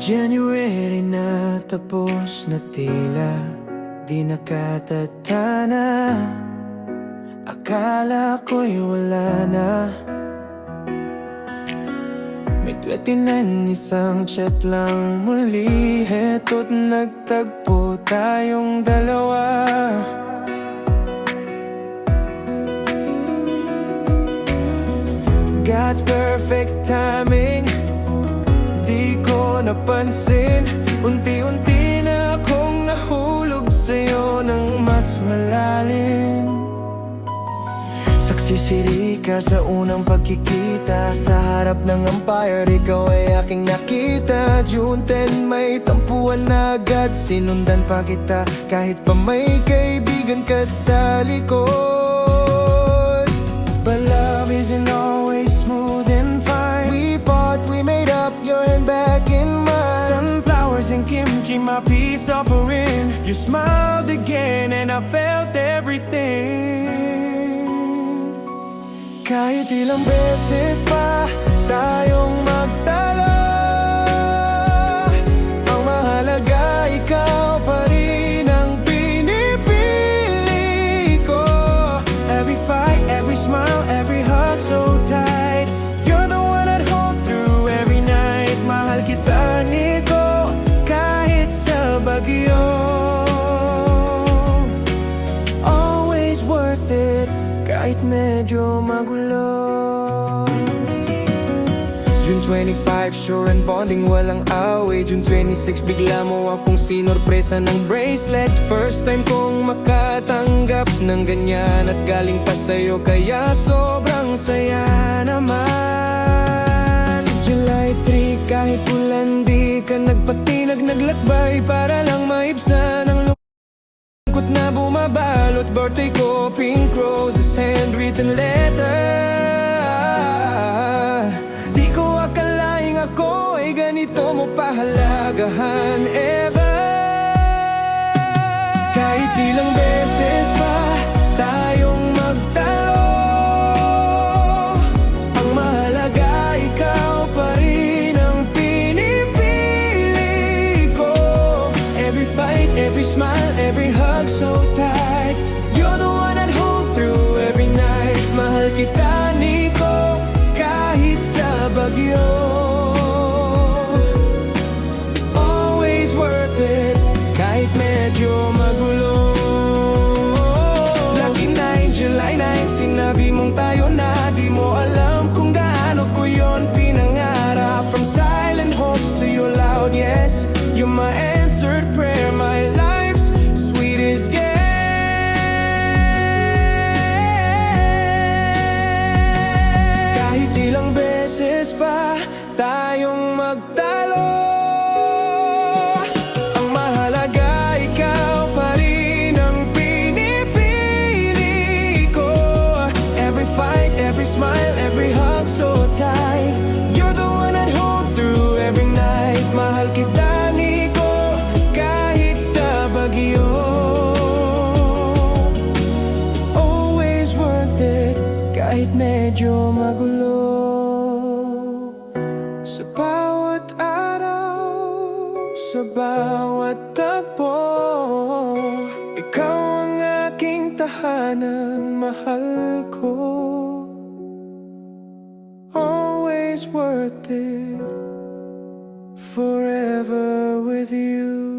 January na tapos na tila di nakatatana. Akala ko'y wala na. May 29 isang chat lang muli. Heto't nagtagpo tayong dalawa. God's perfect timing, di ko napansin. Unti-unti na akong nahulog sa'yo ng mas malalim. Saksisiri ka sa unang pagkikita. Sa harap ng umpire, ikaw ay aking nakita. June 10, may tampuan na agad. Sinundan pa kita kahit pa may kaibigan ka sa likod. But love isn't always smooth and fine. We fought, we made up, your hand back in mine. Sunflowers and kimchi, my peace offering. You smiled again and I felt everything. Kahit ilang beses pa tayong magtalo, ang mahalaga ikaw pa rin ang pinipili ko. Every fight, every smile, every hug so tight. You're the one I'd hold through every night. Mahal kita nito kahit sa bagyo. Always worth it kahit medyo magulo. June 25, sure and bonding, walang away. June 26, bigla mo akong sinorpresa ng bracelet. First time kong makatanggap ng ganyan at galing pa sa'yo, kaya sobrang saya naman. July 3, kahit ulan di ka nagpatinag, naglakbay para lang maibsan ang lungkot na bumabalot. Birthday ko, pink roses, handwritten letter. Di ko akalaing ako ay ganito mo pahalagahan ever. Kahit ilang beses pa tayong magtalo, ang mahalaga ikaw pa rin ang pinipili ko. Every fight, every smile, every hug so tight. You're the one I'd hold through every night. Mahal kita niko kahit sa bagyo. Always worth it kahit medyo magulo. Lucky night, July 9, sinabi mong tayo na. Di mo alam kung gaano ko yon pinangarap. From silent hopes to your loud yes. You're my answered prayer, my life's sweetest gift. Kahit ilang beses pa tayong magtalo, ang mahalaga ikaw pa rin ang pinipili ko. Every fight, every smile, every hug so tight. You're the one I'd hold through every night. Mahal kita niko kahit sa bagyo. Always worth it kahit medyo magulo. Sa bawat araw, sa bawat tagpo, ikaw ang aking tahanan, mahal ko. Always worth it, forever with you.